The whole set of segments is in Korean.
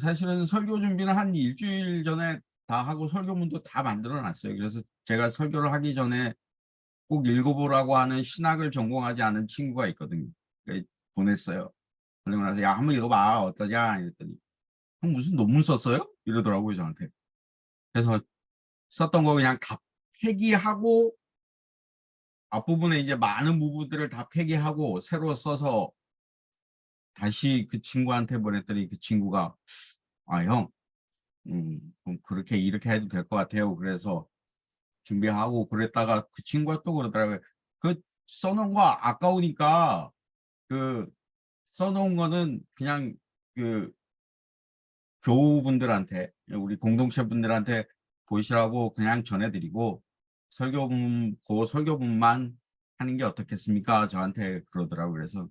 사실은 설교 준비는 한 일주일 전에 다 하고 설교문도 다 만들어 놨어요. 그래서 제가 설교를 하기 전에 꼭 읽어보라고 하는 신학을 전공하지 않은 친구가 있거든요. 보냈어요. 그러고 나서 야 한번 읽어봐 어떠냐 이랬더니 형 무슨 논문 썼어요? 이러더라고요 저한테. 그래서 썼던 거 그냥 다 폐기하고 앞부분에 이제 많은 부분들을 다 폐기하고 새로 써서 다시 그 친구한테 보냈더니 그 친구가 아 형 그럼 그렇게 이렇게 해도 될 것 같아요. 그래서 준비하고 그랬다가 그 친구가 또 그러더라고요. 그 써놓은 거 아까우니까 그 써놓은 거는 그냥 그 교우분들한테 우리 공동체 분들한테 보시라고 그냥 전해드리고 그 설교문만 하는 게 어떻겠습니까? 저한테 그러더라고요. 그래서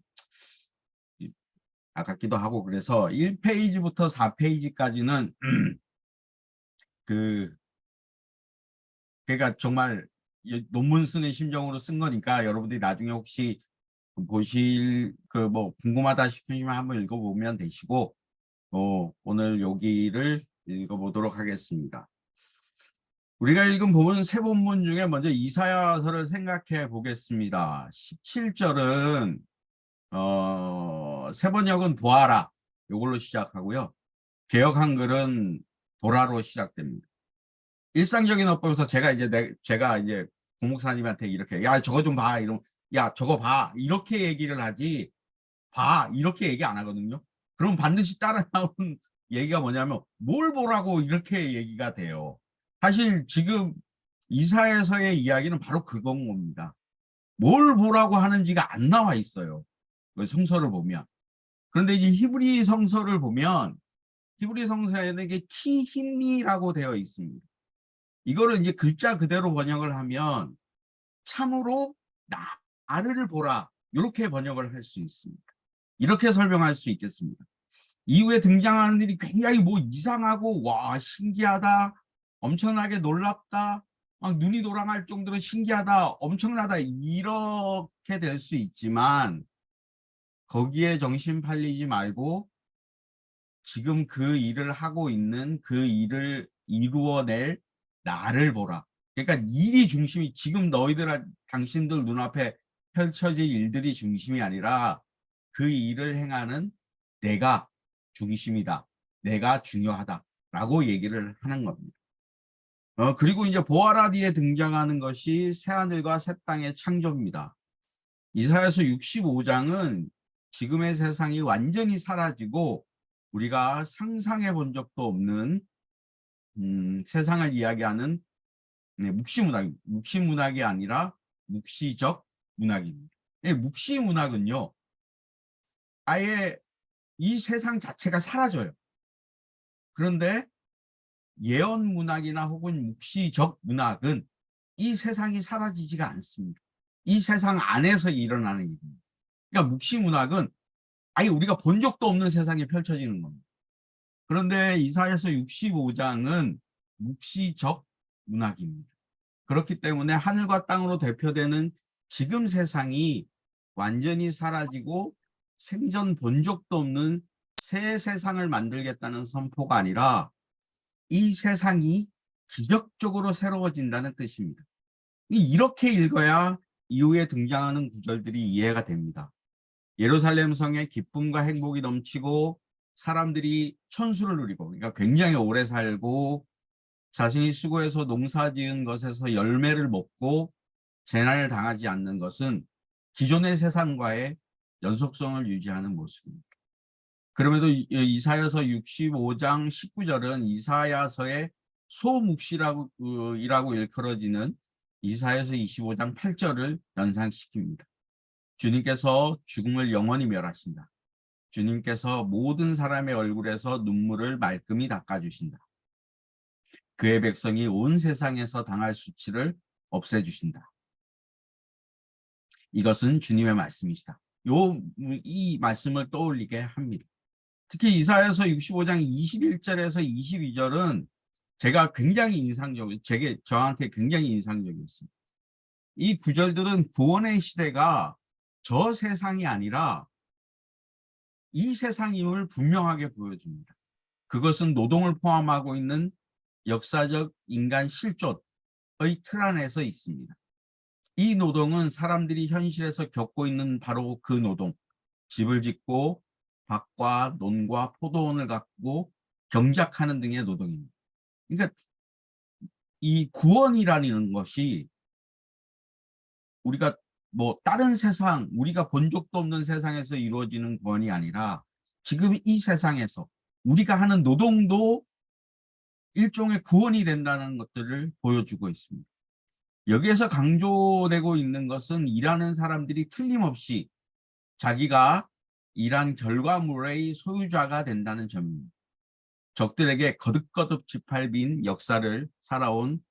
아깝기도 하고 그래서 1페이지부터 4페이지까지는 그 그러니까 정말 논문 쓰는 심정으로 쓴 거니까 여러분들이 나중에 혹시 보실 그 뭐 궁금하다 싶으시면 한번 읽어보면 되시고 오늘 여기를 읽어보도록 하겠습니다. 우리가 읽은 본문 세 본문 중에 먼저 이사야서를 생각해 보겠습니다. 17절은 세 번역은 보아라 이걸로 시작하고요. 개역 한글은 보라로 시작됩니다. 일상적인 어법에서 제가 이제 고목사님한테 이렇게 야 저거 좀 봐 이러면 야 저거 봐 이렇게 얘기를 하지 봐 이렇게 얘기 안 하거든요. 그럼 반드시 따라 나오는 얘기가 뭐냐면 뭘 보라고 이렇게 얘기가 돼요. 사실 지금 이사야서의 이야기는 바로 그건 겁니다. 뭘 보라고 하는지가 안 나와 있어요. 그 성서를 보면. 그런데 이제 히브리 성서를 보면 히브리 성서에는 이게 키히니라고 되어 있습니다. 이거를 이제 글자 그대로 번역을 하면 참으로 나를 보라 이렇게 번역을 할 수 있습니다. 이렇게 설명할 수 있겠습니다. 이후에 등장하는 일이 굉장히 뭐 이상하고 와 신기하다 엄청나게 놀랍다 막 눈이 돌아갈 정도로 신기하다 엄청나다 이렇게 될 수 있지만 거기에 정신 팔리지 말고 지금 그 일을 하고 있는 그 일을 이루어낼 나를 보라. 그러니까 일이 중심이 지금 당신들 눈앞에 펼쳐질 일들이 중심이 아니라 그 일을 행하는 내가 중심이다. 내가 중요하다라고 얘기를 하는 겁니다. 그리고 이제 보아라 뒤에 등장하는 것이 새하늘과 새 땅의 창조입니다. 이사야서 65장은 지금의 세상이 완전히 사라지고 우리가 상상해 본 적도 없는 세상을 이야기하는 묵시문학이 아니라 묵시적 문학입니다. 묵시문학은요. 아예 이 세상 자체가 사라져요. 그런데 예언문학이나 혹은 묵시적 문학은 이 세상이 사라지지가 않습니다. 이 세상 안에서 일어나는 일입니다. 그러니까 묵시문학은 아예 우리가 본 적도 없는 세상이 펼쳐지는 겁니다. 그런데 이사야서 65장은 묵시적 문학입니다. 그렇기 때문에 하늘과 땅으로 대표되는 지금 세상이 완전히 사라지고 생전 본 적도 없는 새 세상을 만들겠다는 선포가 아니라 이 세상이 기적적으로 새로워진다는 뜻입니다. 이렇게 읽어야 이후에 등장하는 구절들이 이해가 됩니다. 예루살렘 성에 기쁨과 행복이 넘치고 사람들이 천수를 누리고 그러니까 굉장히 오래 살고 자신이 수고해서 농사 지은 것에서 열매를 먹고 재난을 당하지 않는 것은 기존의 세상과의 연속성을 유지하는 모습입니다. 그럼에도 이사야서 65장 19절은 이사야서의 소묵시라고 일컬어지는 이사야서 25장 8절을 연상시킵니다. 주님께서 죽음을 영원히 멸하신다. 주님께서 모든 사람의 얼굴에서 눈물을 말끔히 닦아주신다. 그의 백성이 온 세상에서 당할 수치를 없애주신다. 이것은 주님의 말씀이시다. 이 말씀을 떠올리게 합니다. 특히 이사야서 65장 21절에서 22절은 제가 굉장히 저한테 굉장히 인상적이었습니다. 이 구절들은 구원의 시대가 저 세상이 아니라 이 세상임을 분명하게 보여줍니다. 그것은 노동을 포함하고 있는 역사적 인간 실존의 틀 안에서 있습니다. 이 노동은 사람들이 현실에서 겪고 있는 바로 그 노동, 집을 짓고 밭과 논과 포도원을 가꾸고 경작하는 등의 노동입니다. 그러니까 이 구원이라는 것이 우리가 뭐 다른 세상, 우리가 본 적도 없는 세상에서 이루어지는 구원이 아니라 지금 이 세상에서 우리가 하는 노동도 일종의 구원이 된다는 것들을 보여주고 있습니다. 여기에서 강조되고 있는 것은 일하는 사람들이 틀림없이 자기가 일한 결과물의 소유자가 된다는 점입니다. 적들에게 거듭거듭 짓밟힌 역사를 살아온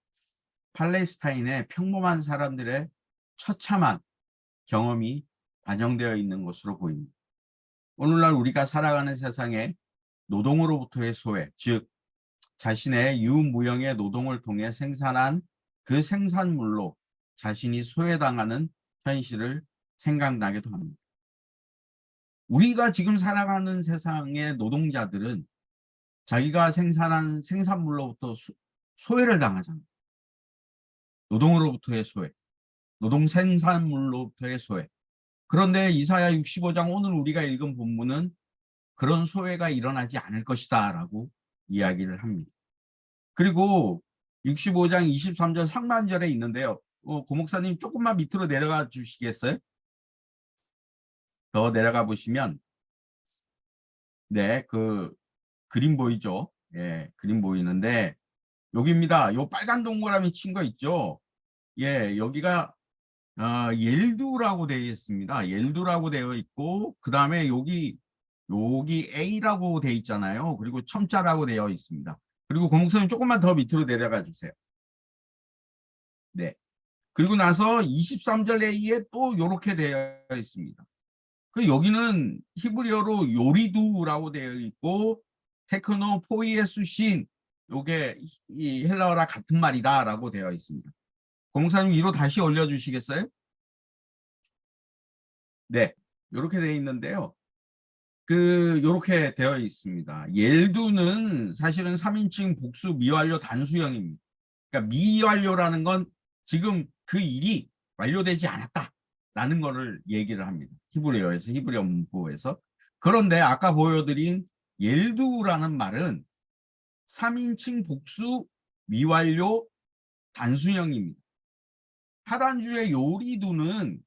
팔레스타인의 평범한 사람들의 처참한 경험이 반영되어 있는 것으로 보입니다. 오늘날 우리가 살아가는 세상에 노동으로부터의 소외, 즉 자신의 유무형의 노동을 통해 생산한 그 생산물로 자신이 소외당하는 현실을 생각나게도 합니다. 우리가 지금 살아가는 세상의 노동자들은 자기가 생산한 생산물로부터 소외를 당하잖아요. 노동으로부터의 소외, 노동 생산물로부터의 소외. 그런데 이사야 65장 오늘 우리가 읽은 본문은 그런 소외가 일어나지 않을 것이다 라고 이야기를 합니다. 그리고 65장 23절 상반절에 있는데요. 고목사님 조금만 밑으로 내려가 주시겠어요? 더 내려가 보시면 네, 그 그림 보이죠? 예, 그림 보이는데 여기입니다. 요 빨간 동그라미 친 거 있죠? 예, 여기가 옐두라고 되어 있습니다. 옐두라고 되어 있고 그 다음에 여기 A라고 되어 있잖아요. 그리고 첨자라고 되어 있습니다. 그리고 고목사님 조금만 더 밑으로 내려가 주세요. 네. 그리고 나서 23절 A에 또 이렇게 되어 있습니다. 그 여기는 히브리어로 요리두라고 되어 있고 테크노 포이에수신 요게 이 헬라어랑 같은 말이다라고 되어 있습니다. 고목사님 위로 다시 올려주시겠어요? 네, 이렇게 되어 있는데요. 요렇게 되어 있습니다. 옐두는 사실은 3인칭 복수 미완료 단수형입니다. 그러니까 미완료라는 건 지금 그 일이 완료되지 않았다라는 거를 얘기를 합니다. 히브리어에서, 히브리어 문법에서. 그런데 아까 보여드린 옐두라는 말은 3인칭 복수 미완료 단수형입니다. 하단주의 요리두는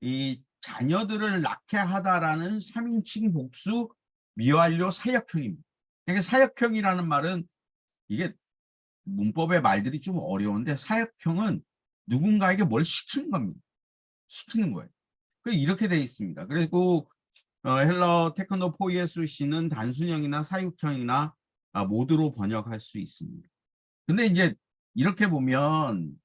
이 자녀들을 낳게 하다라는 3인칭 복수 미완료 사역형입니다. 그러니까 사역형이라는 말은 이게 문법의 말들이 좀 어려운데 사역형은 누군가에게 뭘 시키는 겁니다. 시키는 거예요. 이렇게 돼 있습니다. 그리고 헬라어 테크노 포이에수시는 단순형이나 사육형이나 모두로 번역할 수 있습니다. 근데 이제 이렇게 보면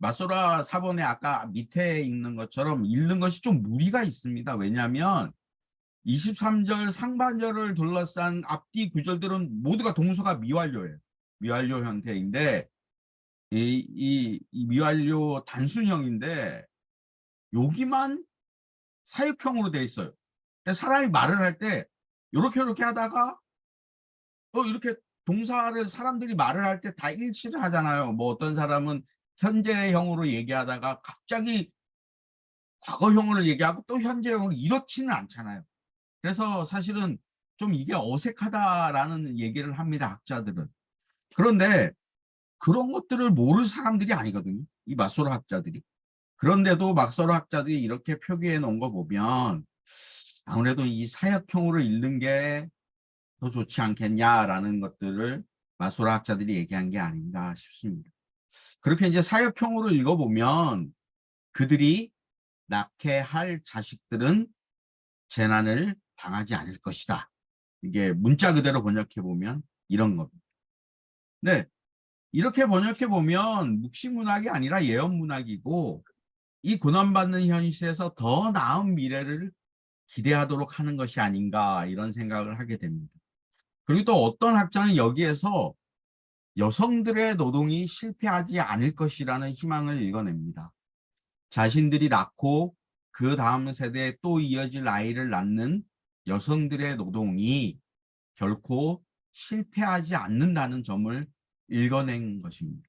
마소라 사본의 아까 밑에 있는 것처럼 읽는 것이 좀 무리가 있습니다. 왜냐하면 23절 상반절을 둘러싼 앞뒤 구절들은 모두가 동사가 미완료예요. 미완료 형태인데 이 미완료 단순형인데 여기만 사역형으로 돼 있어요. 사람이 말을 할 때 이렇게 하다가 이렇게 동사를 사람들이 말을 할 때 다 일치를 하잖아요. 뭐 어떤 사람은 현재형으로 얘기하다가 갑자기 과거형으로 얘기하고 또 현재형으로 이렇지는 않잖아요. 그래서 사실은 좀 이게 어색하다라는 얘기를 합니다. 학자들은. 그런데 그런 것들을 모를 사람들이 아니거든요. 이 마소로 학자들이. 그런데도 마소로 학자들이 이렇게 표기해 놓은 거 보면 아무래도 이 사역형으로 읽는 게 더 좋지 않겠냐라는 것들을 마소로 학자들이 얘기한 게 아닌가 싶습니다. 그렇게 이제 사역형으로 읽어보면 그들이 낳게 할 자식들은 재난을 당하지 않을 것이다. 이게 문자 그대로 번역해 보면 이런 겁니다. 네, 이렇게 번역해 보면 묵시문학이 아니라 예언문학이고 이 고난받는 현실에서 더 나은 미래를 기대하도록 하는 것이 아닌가 이런 생각을 하게 됩니다. 그리고 또 어떤 학자는 여기에서 여성들의 노동이 실패하지 않을 것이라는 희망을 읽어냅니다. 자신들이 낳고 그 다음 세대에 또 이어질 아이를 낳는 여성들의 노동이 결코 실패하지 않는다는 점을 읽어낸 것입니다.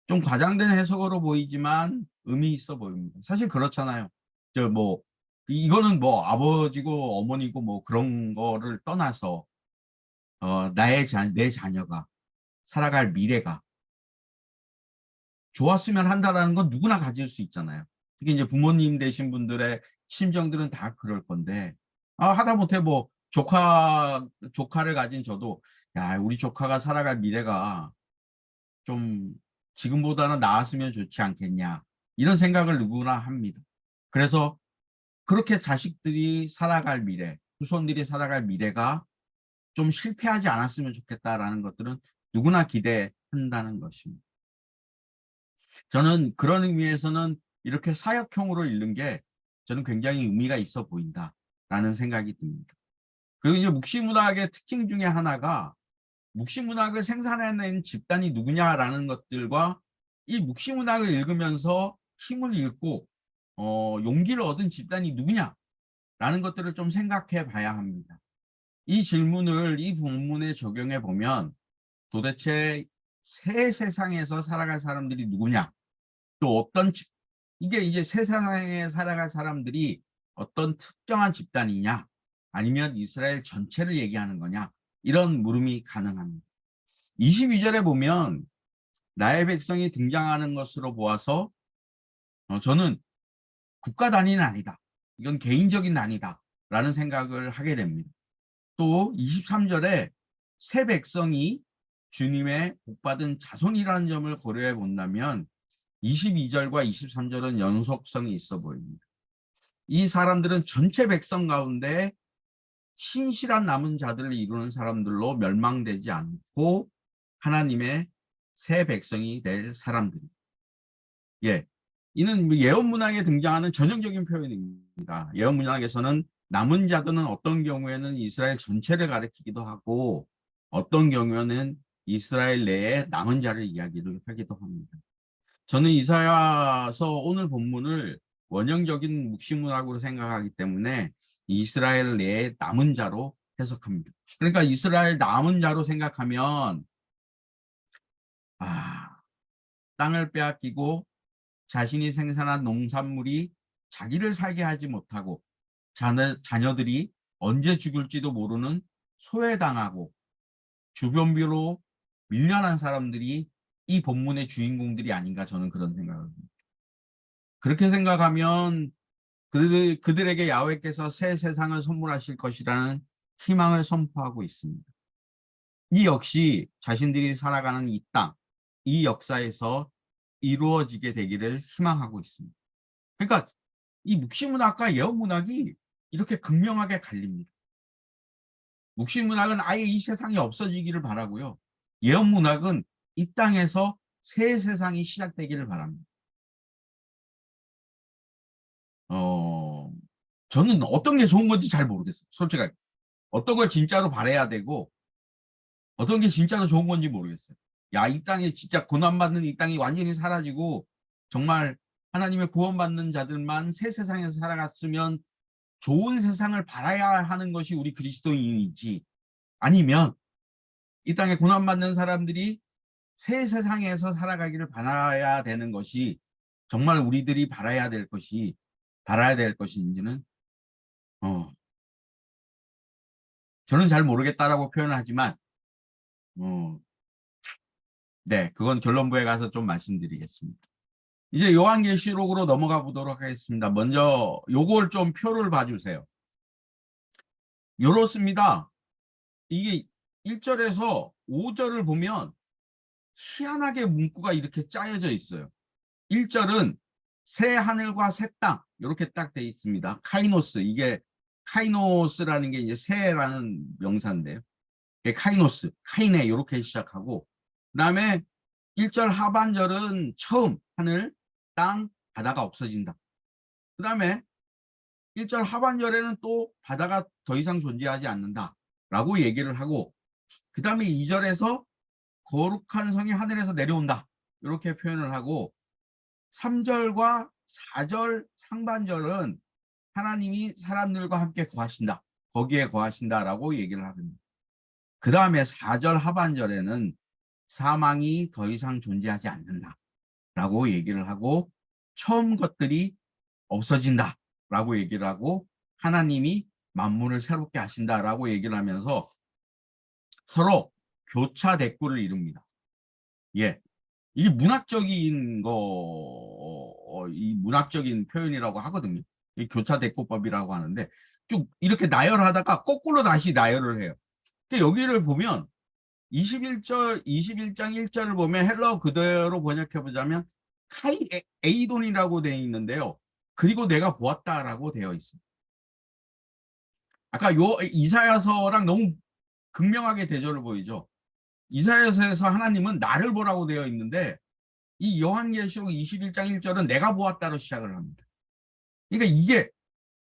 좀 과장된 해석으로 보이지만 의미 있어 보입니다. 사실 그렇잖아요. 이거는 뭐 아버지고 어머니고 뭐 그런 거를 떠나서 내 자녀가 살아갈 미래가 좋았으면 한다라는 건 누구나 가질 수 있잖아요. 특히 이제 부모님 되신 분들의 심정들은 다 그럴 건데, 하다못해 뭐 조카를 가진 저도, 야, 우리 조카가 살아갈 미래가 좀 지금보다는 나았으면 좋지 않겠냐, 이런 생각을 누구나 합니다. 그래서 그렇게 자식들이 살아갈 미래, 후손들이 살아갈 미래가 좀 실패하지 않았으면 좋겠다라는 것들은 누구나 기대한다는 것입니다. 저는 그런 의미에서는 이렇게 사역형으로 읽는 게 저는 굉장히 의미가 있어 보인다라는 생각이 듭니다. 그리고 이제 묵시문학의 특징 중에 하나가 묵시문학을 생산해낸 집단이 누구냐라는 것들과 이 묵시문학을 읽으면서 힘을 잃고 용기를 얻은 집단이 누구냐라는 것들을 좀 생각해 봐야 합니다. 이 질문을 이 본문에 적용해 보면 도대체 새 세상에서 살아갈 사람들이 누구냐, 또 이게 이제 세상에 살아갈 사람들이 어떤 특정한 집단이냐, 아니면 이스라엘 전체를 얘기하는 거냐, 이런 물음이 가능합니다. 22절에 보면 나의 백성이 등장하는 것으로 보아서 저는 국가 단위는 아니다, 이건 개인적인 단위다 라는 생각을 하게 됩니다. 또 23절에 새 백성이 주님의 복받은 자손이라는 점을 고려해 본다면 22절과 23절은 연속성이 있어 보입니다. 이 사람들은 전체 백성 가운데 신실한 남은 자들을 이루는 사람들로 멸망되지 않고 하나님의 새 백성이 될 사람들입니다. 예, 이는 예언 문학에 등장하는 전형적인 표현입니다. 예언 문학에서는 남은 자들은 어떤 경우에는 이스라엘 전체를 가리키기도 하고 어떤 경우에는 이스라엘 내에 남은 자를 이야기를 하기도 합니다. 저는 이사야서 오늘 본문을 원형적인 묵시문학으로 생각하기 때문에 이스라엘 내의 남은 자로 해석합니다. 그러니까 이스라엘 남은 자로 생각하면 땅을 빼앗기고 자신이 생산한 농산물이 자기를 살게 하지 못하고 자녀들이 언제 죽을지도 모르는 소외당하고 주변비로 밀려난 사람들이 이 본문의 주인공들이 아닌가, 저는 그런 생각을 합니다. 그렇게 생각하면 그들에게 야훼께서 새 세상을 선물하실 것이라는 희망을 선포하고 있습니다. 이 역시 자신들이 살아가는 이 땅, 이 역사에서 이루어지게 되기를 희망하고 있습니다. 그러니까 이 묵시문학과 예언문학이 이렇게 극명하게 갈립니다. 묵시문학은 아예 이 세상이 없어지기를 바라고요. 예언문학은 이 땅에서 새 세상이 시작되기를 바랍니다. 저는 어떤 게 좋은 건지 잘 모르겠어요. 솔직하게. 어떤 걸 진짜로 바라야 되고 어떤 게 진짜로 좋은 건지 모르겠어요. 야, 이 땅에 진짜 고난받는 이 땅이 완전히 사라지고 정말 하나님의 구원받는 자들만 새 세상에서 살아갔으면 좋은 세상을 바라야 하는 것이 우리 그리스도인이지, 아니면 이 땅에 고난받는 사람들이 새 세상에서 살아가기를 바라야 되는 것이 정말 우리들이 바라야 될 것인지는 저는 잘 모르겠다라고 표현을 하지만 네, 그건 결론부에 가서 좀 말씀드리겠습니다. 이제 요한계시록으로 넘어가 보도록 하겠습니다. 먼저 요걸 좀 표를 봐주세요. 요렇습니다. 이게 1절에서 5절을 보면 희한하게 문구가 이렇게 짜여져 있어요. 1절은 새 하늘과 새 땅, 이렇게 딱 돼 있습니다. 카이노스, 이게 카이노스라는 게 이제 새라는 명사인데요. 카이노스, 카이네, 이렇게 시작하고, 그 다음에 1절 하반절은 처음 하늘, 땅, 바다가 없어진다. 그 다음에 1절 하반절에는 또 바다가 더 이상 존재하지 않는다 라고 얘기를 하고, 그 다음에 2절에서 거룩한 성이 하늘에서 내려온다, 이렇게 표현을 하고, 3절과 4절 상반절은 하나님이 사람들과 함께 거하신다, 거기에 거하신다라고 얘기를 합니다. 그 다음에 4절 하반절에는 사망이 더 이상 존재하지 않는다라고 얘기를 하고 처음 것들이 없어진다라고 얘기를 하고 하나님이 만물을 새롭게 하신다라고 얘기를 하면서 서로 교차 대꾸를 이룹니다. 예. 이게 문학적인 이 문학적인 표현이라고 하거든요. 이 교차 대꾸법이라고 하는데 쭉 이렇게 나열하다가 거꾸로 다시 나열을 해요. 근데 여기를 보면 21장 1절을 보면 헬러 그대로 번역해 보자면 카이 에이돈이라고 되어 있는데요. 그리고 내가 보았다라고 되어 있습니다. 아까 요 이사야서랑 너무 극명하게 대조를 보이죠. 이사야서에서 하나님은 나를 보라고 되어 있는데 이 요한계시록 21장 1절은 내가 보았다로 시작을 합니다. 그러니까 이게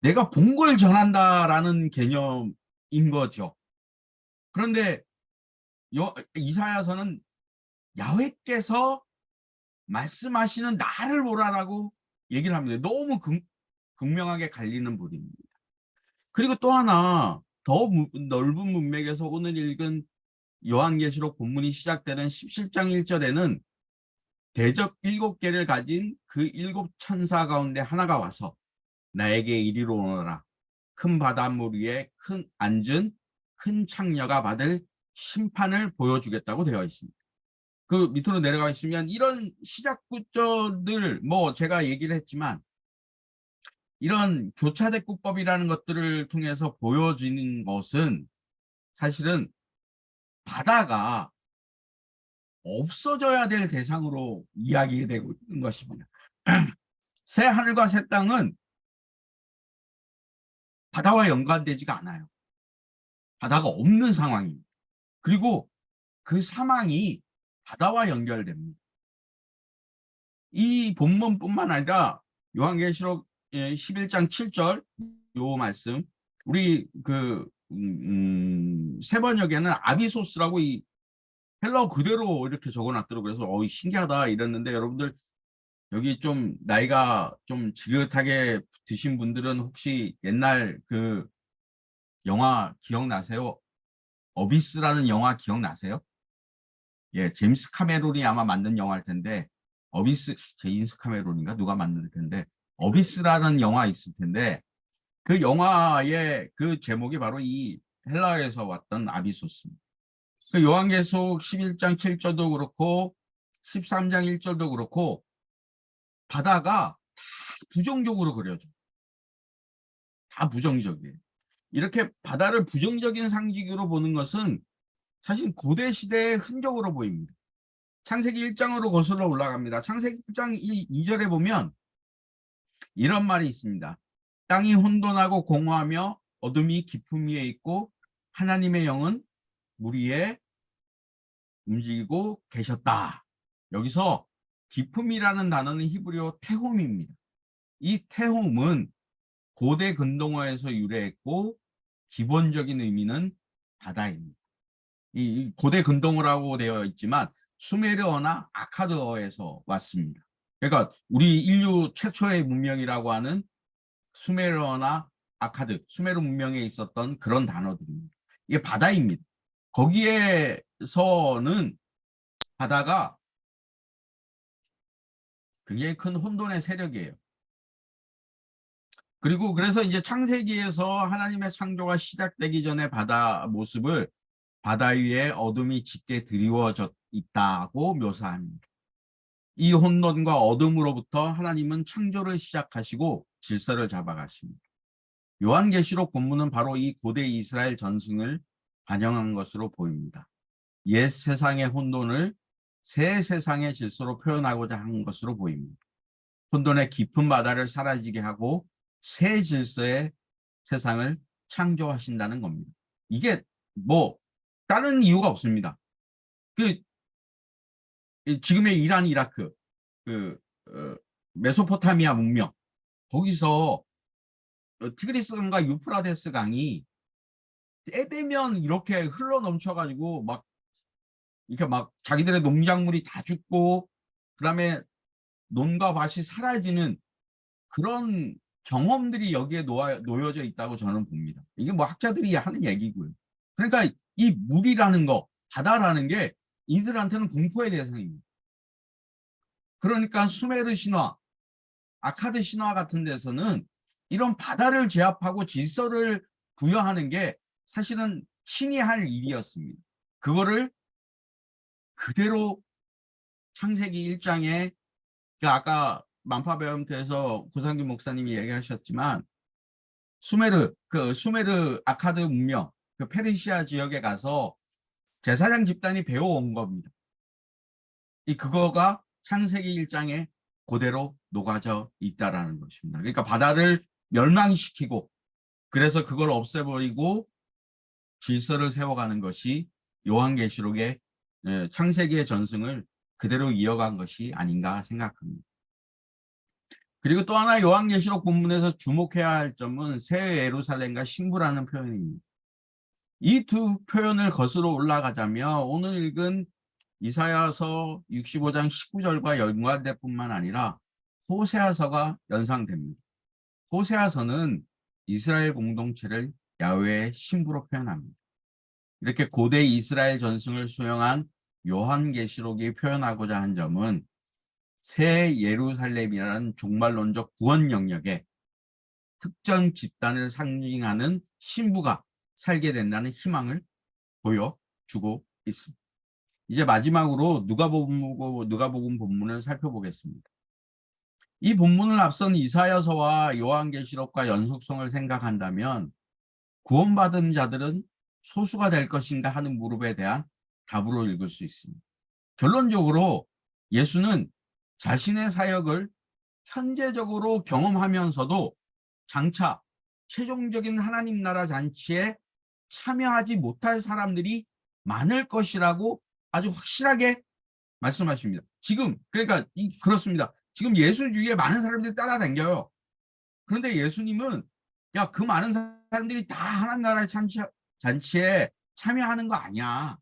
내가 본 걸 전한다라는 개념인 거죠. 그런데 이사야서는 야훼께서 말씀하시는 나를 보라라고 얘기를 합니다. 너무 극명하게 갈리는 부분입니다. 그리고 또 하나 더 넓은 문맥에서 오늘 읽은 요한계시록 본문이 시작되는 17장 1절에는 대적 7개를 가진 그 7천사 가운데 하나가 와서 나에게 이리로 오너라. 큰 바닷물 위에 앉은 큰 창녀가 받을 심판을 보여주겠다고 되어 있습니다. 그 밑으로 내려가 있으면 이런 시작 구절들 뭐 제가 얘기를 했지만 이런 교차대꾸법이라는 것들을 통해서 보여지는 것은 사실은 바다가 없어져야 될 대상으로 이야기되고 있는 것입니다. 새 하늘과 새 땅은 바다와 연관되지가 않아요. 바다가 없는 상황입니다. 그리고 그 사망이 바다와 연결됩니다. 이 본문뿐만 아니라 요한계시록 11장 7절 요 말씀 우리 세 번역에는 아비소스라고 이 헬라어 그대로 이렇게 적어놨더라고요. 그래서 신기하다 이랬는데 여러분들 여기 좀 나이가 좀 지긋하게 드신 분들은 혹시 옛날 그 영화 기억나세요? 어비스라는 영화 기억나세요? 예, 제임스 카메론이 아마 만든 영화일 텐데 어비스 제임스 카메론인가 누가 만들 텐데 어비스라는 영화 있을 텐데 그 영화의 그 제목이 바로 이 헬라에서 왔던 아비소스입니다. 그 요한계시록 11장 7절도 그렇고 13장 1절도 그렇고 바다가 다 부정적으로 그려져. 다 부정적이에요. 이렇게 바다를 부정적인 상징으로 보는 것은 사실 고대 시대의 흔적으로 보입니다. 창세기 1장으로 거슬러 올라갑니다. 창세기 1장 2절에 보면 이런 말이 있습니다. 땅이 혼돈하고 공허하며 어둠이 깊음 위에 있고 하나님의 영은 물 위에 움직이고 계셨다. 여기서 깊음이라는 단어는 히브리어 테홈입니다. 이 테홈은 고대 근동어에서 유래했고 기본적인 의미는 바다입니다. 이 고대 근동어라고 되어 있지만 수메르어나 아카드어에서 왔습니다. 그러니까 우리 인류 최초의 문명이라고 하는 수메르어나 아카드, 수메르 문명에 있었던 그런 단어들입니다. 이게 바다입니다. 거기에서는 바다가 굉장히 큰 혼돈의 세력이에요. 그리고 그래서 이제 창세기에서 하나님의 창조가 시작되기 전에 바다 모습을 바다 위에 어둠이 짙게 드리워져 있다고 묘사합니다. 이 혼돈과 어둠으로부터 하나님은 창조를 시작하시고 질서를 잡아가십니다. 요한계시록 본문은 바로 이 고대 이스라엘 전승을 반영한 것으로 보입니다. 옛 세상의 혼돈을 새 세상의 질서로 표현하고자 한 것으로 보입니다. 혼돈의 깊은 바다를 사라지게 하고 새 질서의 세상을 창조하신다는 겁니다. 이게 뭐 다른 이유가 없습니다. 지금의 이란, 이라크, 메소포타미아 문명 거기서 티그리스 강과 유프라데스 강이 때 되면 이렇게 흘러 넘쳐가지고 막 이렇게 막 자기들의 농작물이 다 죽고 그다음에 논과 밭이 사라지는 그런 경험들이 여기에 놓여져 있다고 저는 봅니다. 이게 뭐 학자들이 하는 얘기고요. 그러니까 이 물이라는 거, 바다라는 게 이들한테는 공포의 대상입니다. 그러니까 수메르 신화, 아카드 신화 같은 데서는 이런 바다를 제압하고 질서를 부여하는 게 사실은 신이 할 일이었습니다. 그거를 그대로 창세기 1장에 아까 만파배움터에서 고상규 목사님이 얘기하셨지만 수메르 아카드 문명 그 페르시아 지역에 가서 제사장 집단이 배워온 겁니다. 그거가 창세기 1장에 그대로 녹아져 있다라는 것입니다. 그러니까 바다를 멸망시키고 그래서 그걸 없애버리고 질서를 세워가는 것이 요한계시록의 창세기의 전승을 그대로 이어간 것이 아닌가 생각합니다. 그리고 또 하나 요한계시록 본문에서 주목해야 할 점은 새 예루살렘과 신부라는 표현입니다. 이 두 표현을 거슬러 올라가자면 오늘 읽은 이사야서 65장 19절과 연관될 뿐만 아니라 호세아서가 연상됩니다. 호세아서는 이스라엘 공동체를 야훼의 신부로 표현합니다. 이렇게 고대 이스라엘 전승을 수용한 요한계시록이 표현하고자 한 점은 새 예루살렘이라는 종말론적 구원 영역에 특정 집단을 상징하는 신부가 살게 된다는 희망을 보여주고 있습니다. 이제 마지막으로 누가복음 본문을 살펴보겠습니다. 이 본문을 앞선 이사야서와 요한계시록과 연속성을 생각한다면 구원받은 자들은 소수가 될 것인가 하는 무릎에 대한 답으로 읽을 수 있습니다. 결론적으로 예수는 자신의 사역을 현재적으로 경험하면서도 장차 최종적인 하나님 나라 잔치에 참여하지 못할 사람들이 많을 것이라고 아주 확실하게 말씀하십니다. 지금 그러니까 그렇습니다. 지금 예수 주위에 많은 사람들이 따라다녀요. 그런데 예수님은 야, 그 많은 사람들이 다 하나님 나라의 잔치에 참여하는 거 아니야.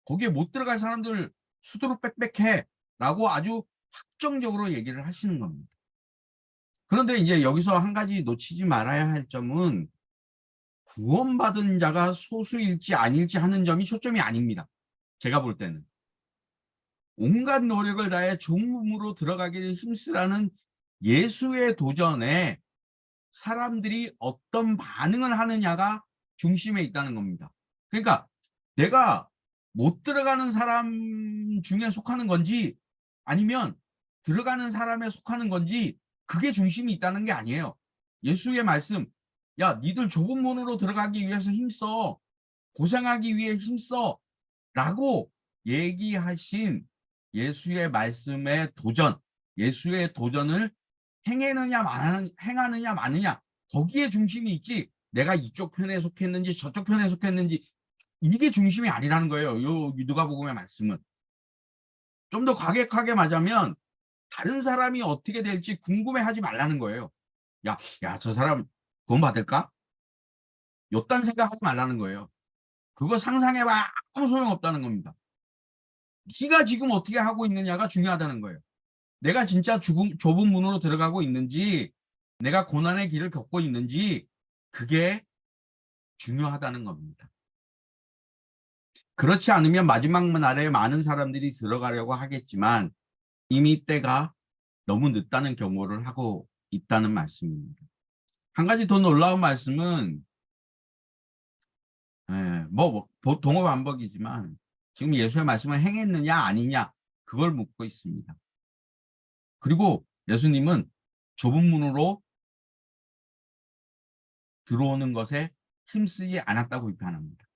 거기에 못 들어갈 사람들 수두룩 빽빽해 라고 아주 확정적으로 얘기를 하시는 겁니다. 그런데 이제 여기서 한 가지 놓치지 말아야 할 점은 구원받은 자가 소수일지 아닐지 하는 점이 초점이 아닙니다. 제가 볼 때는. 온갖 노력을 다해 종문으로 들어가기를 힘쓰라는 예수의 도전에 사람들이 어떤 반응을 하느냐가 중심에 있다는 겁니다. 그러니까 내가 못 들어가는 사람 중에 속하는 건지 아니면 들어가는 사람에 속하는 건지 그게 중심이 있다는 게 아니에요. 예수의 말씀, 야, 니들 좁은 문으로 들어가기 위해서 힘써. 고생하기 위해 힘써. 라고 얘기하신 예수의 말씀의 도전, 예수의 도전을 행하느냐 마느냐 거기에 중심이 있지 내가 이쪽 편에 속했는지 저쪽 편에 속했는지 이게 중심이 아니라는 거예요. 요 누가복음의 말씀은. 좀 더 과격하게 말하면 다른 사람이 어떻게 될지 궁금해하지 말라는 거예요. 야, 저 사람 구원 받을까? 요딴 생각하지 말라는 거예요. 그거 상상해봐 아무 소용없다는 겁니다. 네가 지금 어떻게 하고 있느냐가 중요하다는 거예요. 내가 진짜 좁은 문으로 들어가고 있는지 내가 고난의 길을 겪고 있는지 그게 중요하다는 겁니다. 그렇지 않으면 마지막 날에 많은 사람들이 들어가려고 하겠지만 이미 때가 너무 늦다는 경고를 하고 있다는 말씀입니다. 한 가지 더 놀라운 말씀은 동어 반복이지만 지금 예수의 말씀을 행했느냐 아니냐 그걸 묻고 있습니다. 그리고 예수님은 좁은 문으로 들어오는 것에 힘쓰지 않았다고 비판합니다.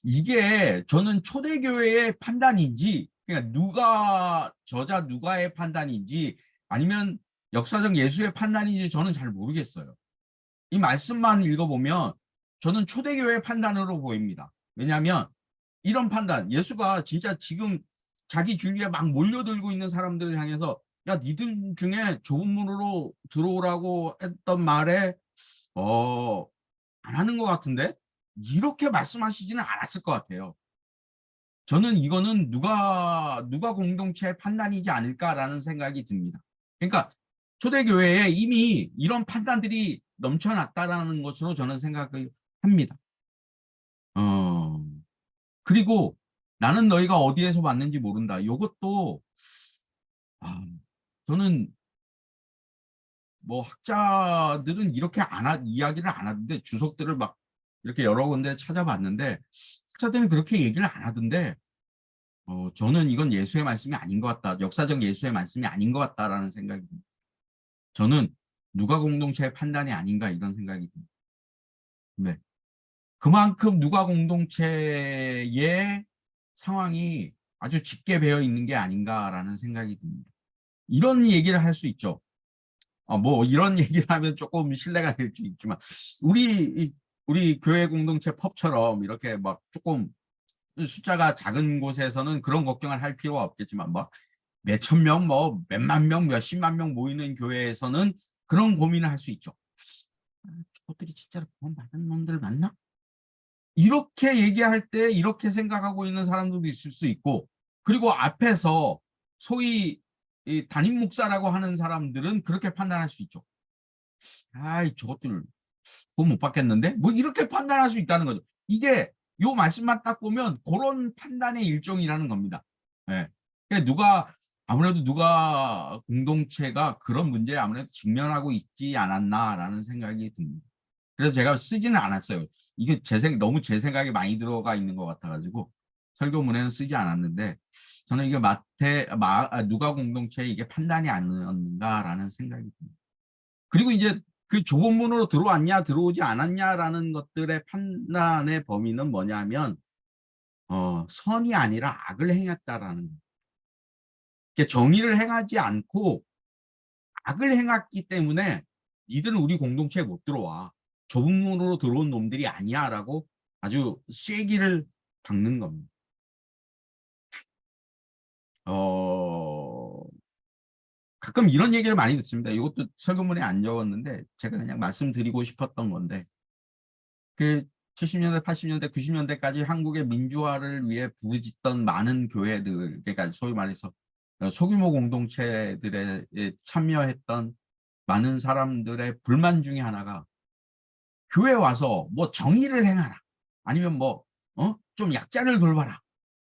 이게 저는 초대교회의 판단인지 그러니까 누가의 판단인지 아니면 역사적 예수의 판단인지 저는 잘 모르겠어요. 이 말씀만 읽어보면 저는 초대교회의 판단으로 보입니다. 왜냐하면 이런 판단, 예수가 진짜 지금 자기 주위에 막 몰려들고 있는 사람들을 향해서 야, 니들 중에 좁은 문으로 들어오라고 했던 말에 안 하는 것 같은데? 이렇게 말씀하시지는 않았을 것 같아요. 저는 이거는 누가 공동체의 판단이지 않을까라는 생각이 듭니다. 그러니까 초대교회에 이미 이런 판단들이 넘쳐났다라는 것으로 저는 생각을 합니다. 그리고 나는 너희가 어디에서 왔는지 모른다. 이것도 저는 뭐 학자들은 이렇게 이야기를 안 하던데, 주석들을 막 이렇게 여러 군데 찾아봤는데 학자들은 그렇게 얘기를 안 하던데, 저는 이건 예수의 말씀이 아닌 것 같다. 역사적 예수의 말씀이 아닌 것 같다라는 생각이 듭니다. 저는 누가 공동체의 판단이 아닌가 이런 생각이 듭니다. 네. 그만큼 누가 공동체의 상황이 아주 짙게 배어 있는 게 아닌가라는 생각이 듭니다. 이런 얘기를 할 수 있죠. 뭐 이런 얘기를 하면 조금 신뢰가 될 수 있지만, 우리 교회 공동체 펍처럼 이렇게 막 조금 숫자가 작은 곳에서는 그런 걱정을 할 필요가 없겠지만, 막 몇천 명, 뭐 몇만 명, 몇십만 명 모이는 교회에서는 그런 고민을 할 수 있죠. 저것들이 진짜로 돈 많은 놈들 맞나? 이렇게 얘기할 때 이렇게 생각하고 있는 사람들도 있을 수 있고, 그리고 앞에서 소위 이 담임 목사라고 하는 사람들은 그렇게 판단할 수 있죠. 아이, 저것들 돈 못 받겠는데? 뭐 이렇게 판단할 수 있다는 거죠. 이게 요 말씀만 딱 보면 그런 판단의 일종이라는 겁니다. 예. 그러니까 아무래도 누가 공동체가 그런 문제에 아무래도 직면하고 있지 않았나라는 생각이 듭니다. 그래서 제가 쓰지는 않았어요. 이게 너무 제 생각이 많이 들어가 있는 것 같아가지고 설교문에는 쓰지 않았는데, 저는 이게 누가 공동체에 이게 판단이 아니었는가라는 생각이 듭니다. 그리고 이제 그 좁은 문으로 들어왔냐 들어오지 않았냐라는 것들의 판단의 범위는 뭐냐면, 선이 아니라 악을 행했다라는 거예요. 그러니까 정의를 행하지 않고 악을 행했기 때문에 니들은 우리 공동체에 못 들어와. 좁은 문으로 들어온 놈들이 아니야 라고 아주 쐐기를 박는 겁니다. 가끔 이런 얘기를 많이 듣습니다. 이것도 설교문에 안 적었는데 제가 그냥 말씀드리고 싶었던 건데, 그 70년대, 80년대, 90년대까지 한국의 민주화를 위해 부르짖던 많은 교회들, 그러니까 소위 말해서 소규모 공동체들에 참여했던 많은 사람들의 불만 중에 하나가, 교회 와서 뭐 정의를 행하라, 아니면 뭐 좀 약자를 돌봐라,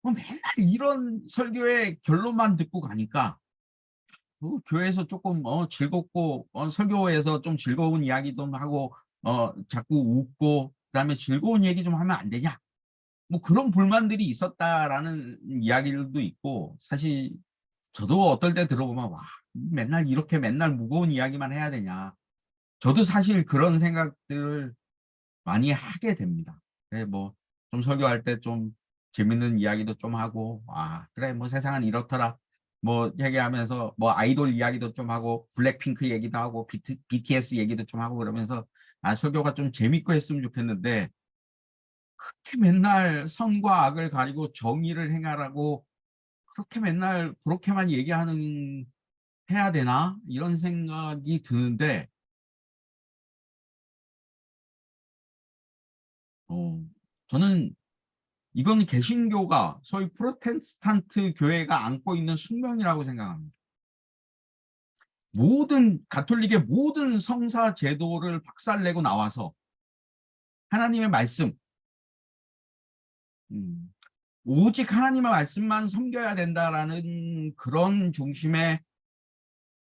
뭐 맨날 이런 설교의 결론만 듣고 가니까 교회에서 조금 즐겁고, 설교에서 좀 즐거운 이야기 좀 하고, 자꾸 웃고 그다음에 즐거운 얘기 좀 하면 안 되냐, 뭐 그런 불만들이 있었다라는 이야기들도 있고, 사실 저도 어떨 때 들어보면 와, 맨날 무거운 이야기만 해야 되냐, 저도 사실 그런 생각들을 많이 하게 됩니다. 그래, 뭐 좀 설교할 때 좀 재밌는 이야기도 좀 하고, 그래, 뭐 세상은 이렇더라, 뭐 얘기하면서 뭐 아이돌 이야기도 좀 하고 블랙핑크 얘기도 하고 BTS 얘기도 좀 하고 그러면서 설교가 좀 재밌고 했으면 좋겠는데, 그렇게 맨날 선과 악을 가리고 정의를 행하라고 그렇게 맨날 그렇게만 해야 되나 이런 생각이 드는데, 어, 저는 이건 개신교가 소위 프로테스탄트 교회가 안고 있는 숙명이라고 생각합니다. 가톨릭의 모든 성사 제도를 박살내고 나와서 하나님의 말씀, 음, 오직 하나님의 말씀만 섬겨야 된다라는 그런 중심에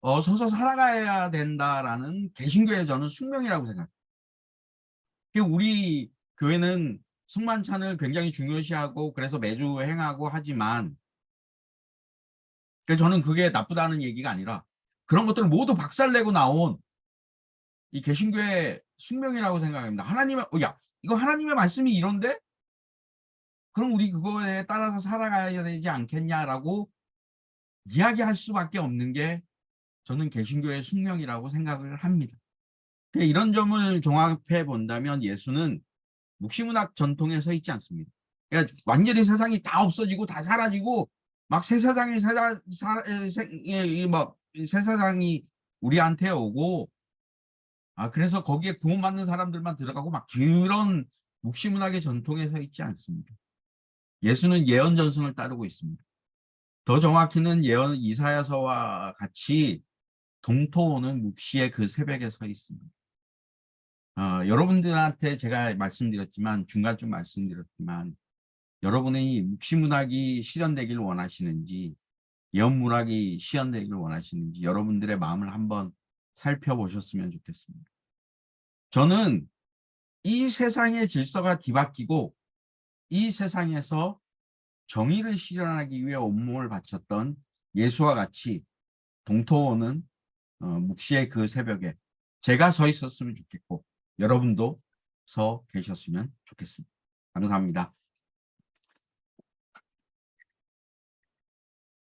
서서 살아가야 된다라는 개신교의 저는 숙명이라고 생각합니다. 우리 교회는 성만찬을 굉장히 중요시하고 그래서 매주 행하고 하지만, 저는 그게 나쁘다는 얘기가 아니라 그런 것들을 모두 박살내고 나온 이 개신교의 숙명이라고 생각합니다. 이거 하나님의 말씀이 이런데? 그럼 우리 그거에 따라서 살아가야 되지 않겠냐라고 이야기할 수밖에 없는 게 저는 개신교의 숙명이라고 생각을 합니다. 이런 점을 종합해 본다면 예수는 묵시문학 전통에 서 있지 않습니다. 그러니까 완전히 세상이 다 없어지고 다 사라지고 막 새 세상이 우리한테 오고, 그래서 거기에 구원받는 사람들만 들어가고 막 그런 묵시문학의 전통에 서 있지 않습니다. 예수는 예언 전승을 따르고 있습니다. 더 정확히는 예언 이사야서와 같이 동토오는 묵시의 그 새벽에 서 있습니다. 여러분들한테 제가 중간쯤 말씀드렸지만 여러분이 묵시문학이 실현되길 원하시는지 예언문학이 실현되길 원하시는지 여러분들의 마음을 한번 살펴보셨으면 좋겠습니다. 저는 이 세상의 질서가 뒤바뀌고 이 세상에서 정의를 실현하기 위해 온몸을 바쳤던 예수와 같이 동토하는 묵시의 그 새벽에 제가 서 있었으면 좋겠고 여러분도 서 계셨으면 좋겠습니다. 감사합니다.